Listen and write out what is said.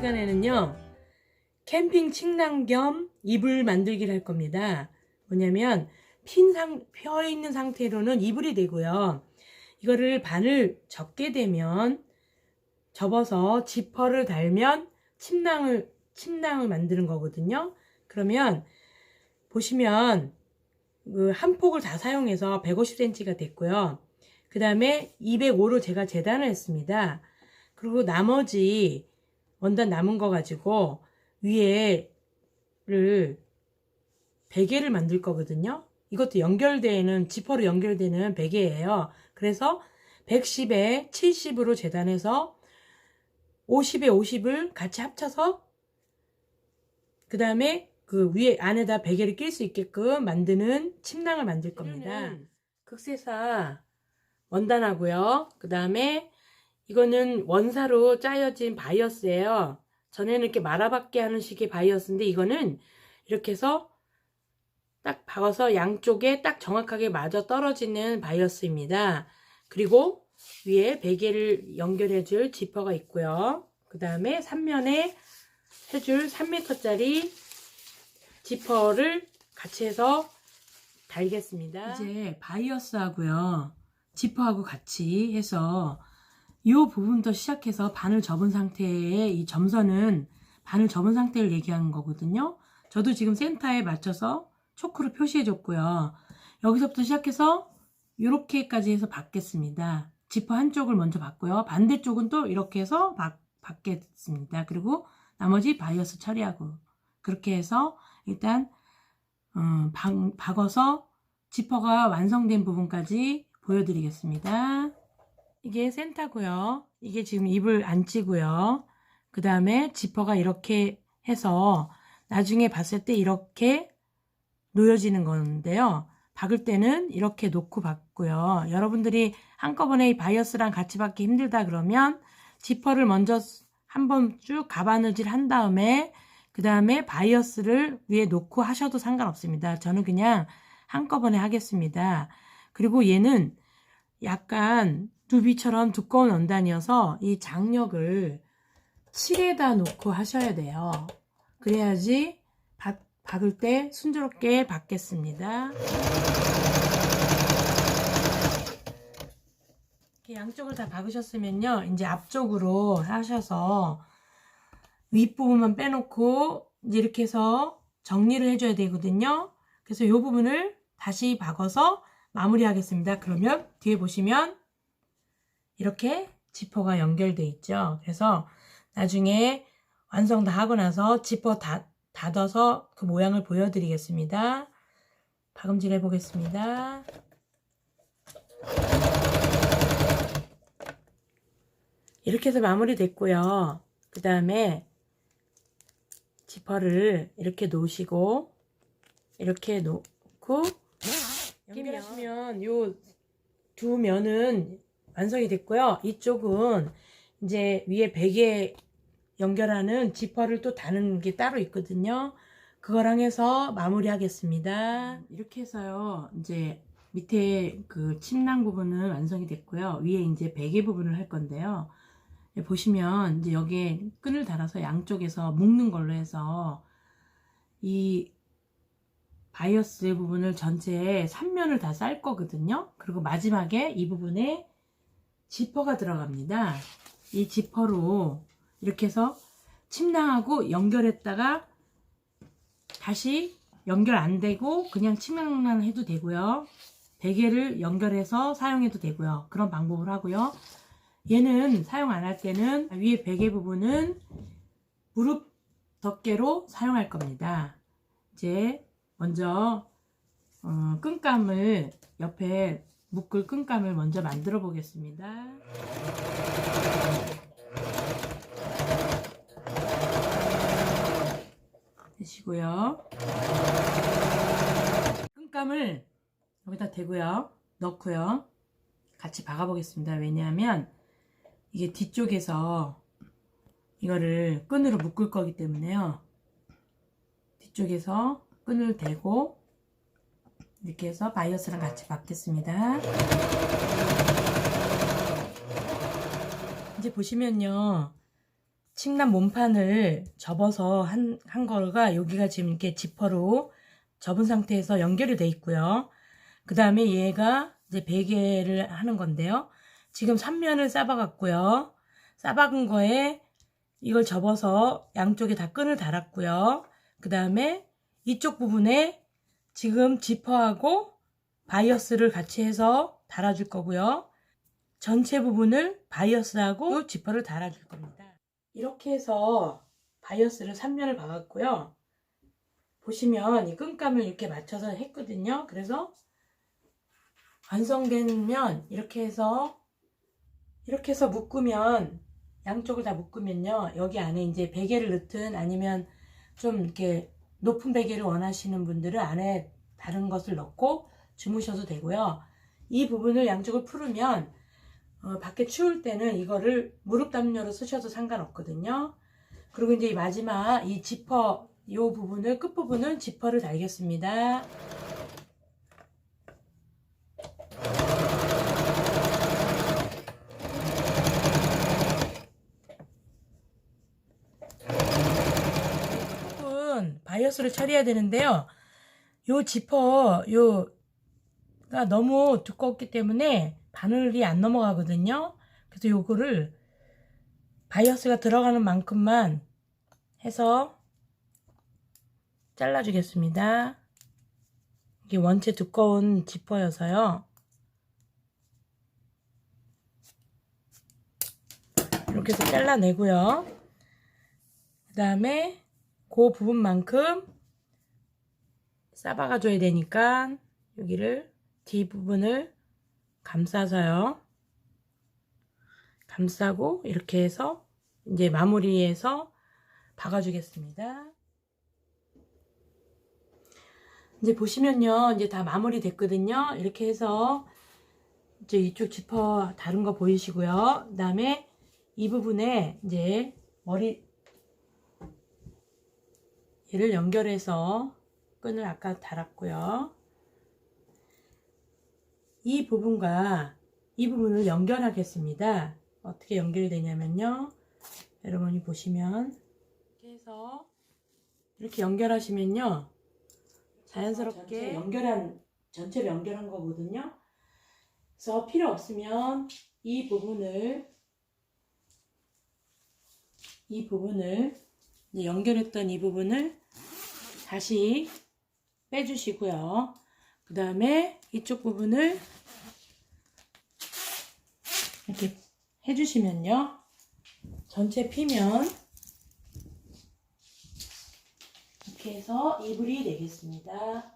시간에는요, 캠핑 침낭 겸 이불 만들기를 할 겁니다. 뭐냐면 펴 있는 상태로는 이불이 되고요. 이거를 반을 접게 되면 접어서 지퍼를 달면 침낭을 만드는 거거든요. 그러면 보시면 한 폭을 다 사용해서 150cm가 됐고요. 그 다음에 205로 제가 재단을 했습니다. 그리고 나머지 원단 남은 거 가지고 위에를 베개를 만들 거거든요. 이것도 연결되는, 지퍼로 연결되는 베개예요. 그래서 110에 70으로 재단해서 50에 50을 같이 합쳐서 그 다음에 그 위에 안에다 베개를 낄 수 있게끔 만드는 침낭을 만들 겁니다. 극세사 원단하고요. 그 다음에 이거는 원사로 짜여진 바이어스예요. 전에는 이렇게 말아받게 하는 식의 바이어스인데 이거는 이렇게 해서 딱 박아서 양쪽에 딱 정확하게 맞아 떨어지는 바이어스입니다. 그리고 위에 베개를 연결해줄 지퍼가 있고요. 그 다음에 3면에 해줄 3m짜리 지퍼를 같이 해서 달겠습니다. 이제 바이어스하고요, 지퍼하고 같이 해서 이 부분부터 시작해서 반을 접은 상태의 이 점선은 반을 접은 상태를 얘기하는 거거든요. 저도 지금 센터에 맞춰서 초크로 표시해 줬고요. 여기서부터 시작해서 이렇게까지 해서 받겠습니다. 지퍼 한쪽을 먼저 받고요. 반대쪽은 또 이렇게 해서 받겠습니다. 그리고 나머지 바이어스 처리하고 그렇게 해서 일단 박아서 지퍼가 완성된 부분까지 보여드리겠습니다. 이게 센터고요. 이게 지금 입을 안치고요. 그 다음에 지퍼가 이렇게 해서 나중에 봤을 때 이렇게 놓여지는 건데요. 박을 때는 이렇게 놓고 박고요. 여러분들이 한꺼번에 이 바이어스랑 같이 박기 힘들다 그러면 지퍼를 먼저 한번 쭉 가바느질 한 다음에 그 다음에 바이어스를 위에 놓고 하셔도 상관없습니다. 저는 그냥 한꺼번에 하겠습니다. 그리고 얘는 약간 루비처럼 두꺼운 원단이어서 이 장력을 실에다 놓고 하셔야 돼요. 그래야지 박을 때 순조롭게 박겠습니다. 이렇게 양쪽을 다 박으셨으면요, 이제 앞쪽으로 하셔서 윗부분만 빼놓고 이제 이렇게 해서 정리를 해줘야 되거든요. 그래서 이 부분을 다시 박아서 마무리하겠습니다. 그러면 뒤에 보시면 이렇게 지퍼가 연결돼 있죠. 그래서 나중에 완성 다 하고 나서 지퍼 닫아서 그 모양을 보여드리겠습니다. 박음질 해보겠습니다. 이렇게 해서 마무리 됐고요. 그 다음에 지퍼를 이렇게 놓으시고 이렇게 놓고 연결하시면 요 두 면은 완성이 됐고요. 이쪽은 이제 위에 베개 연결하는 지퍼를 또 다는 게 따로 있거든요. 그거랑 해서 마무리 하겠습니다. 이렇게 해서요, 이제 밑에 그 침낭 부분은 완성이 됐고요. 위에 이제 베개 부분을 할 건데요. 보시면 이제 여기에 끈을 달아서 양쪽에서 묶는 걸로 해서 이 바이어스 부분을 전체에 3면을 다 쌀 거거든요. 그리고 마지막에 이 부분에 지퍼가 들어갑니다. 이 지퍼로 이렇게 해서 침낭하고 연결했다가 다시 연결 안 되고 그냥 침낭만 해도 되고요. 베개를 연결해서 사용해도 되고요. 그런 방법을 하고요. 얘는 사용 안 할 때는 위에 베개 부분은 무릎 덮개로 사용할 겁니다. 이제 먼저 끈감을 옆에 묶을 끈감을 먼저 만들어 보겠습니다. 되시고요. 끈감을 여기다 대고요. 넣고요. 같이 박아 보겠습니다. 왜냐하면 이게 뒤쪽에서 이거를 끈으로 묶을 거기 때문에요. 뒤쪽에서 끈을 대고 이렇게 해서 바이어스랑 같이 박겠습니다. 이제 보시면요, 침낭 몸판을 접어서 한 거가 여기가 지금 이렇게 지퍼로 접은 상태에서 연결이 돼 있고요. 그 다음에 얘가 이제 베개를 하는 건데요. 지금 3면을 싸박았고요. 싸박은 거에 이걸 접어서 양쪽에 다 끈을 달았고요. 그 다음에 이쪽 부분에 지금 지퍼하고 바이어스를 같이 해서 달아줄 거고요. 전체 부분을 바이어스하고 지퍼를 달아줄 겁니다. 이렇게 해서 바이어스를 3면을 박았고요. 보시면 이 끈감을 이렇게 맞춰서 했거든요. 그래서 완성되면 이렇게 해서 묶으면, 양쪽을 다 묶으면요, 여기 안에 이제 베개를 넣든 아니면 좀 이렇게 높은 베개를 원하시는 분들은 안에 다른 것을 넣고 주무셔도 되고요. 이 부분을 양쪽을 풀으면 밖에 추울 때는 이거를 무릎 담요로 쓰셔도 상관없거든요. 그리고 이제 이 마지막 이 지퍼 이 부분을, 끝부분은 지퍼를 달겠습니다. 바이어스를 처리해야 되는데요. 요 지퍼 요가 너무 두껍기 때문에 바늘이 안 넘어가거든요. 그래서 요거를 바이어스가 들어가는 만큼만 해서 잘라주겠습니다. 이게 원체 두꺼운 지퍼여서요. 이렇게 해서 잘라내고요. 그 다음에 그 부분만큼 싸박아 줘야 되니까 여기를 뒷부분을 감싸서요. 감싸고 이렇게 해서 이제 마무리해서 박아주겠습니다. 이제 보시면요, 이제 다 마무리 됐거든요. 이렇게 해서 이제 이쪽 지퍼 다른 거 보이시고요. 그 다음에 이 부분에 이제 머리 얘를 연결해서 끈을 아까 달았고요. 이 부분과 이 부분을 연결하겠습니다. 어떻게 연결이 되냐면요, 여러분이 보시면 이렇게 해서 이렇게 연결하시면요, 자연스럽게 전체를 연결한 거거든요. 그래서 필요 없으면 이 부분을 이제 연결했던 이 부분을 다시 빼주시고요. 그 다음에 이쪽 부분을 이렇게 해주시면요, 전체 피면 이렇게 해서 이불이 되겠습니다.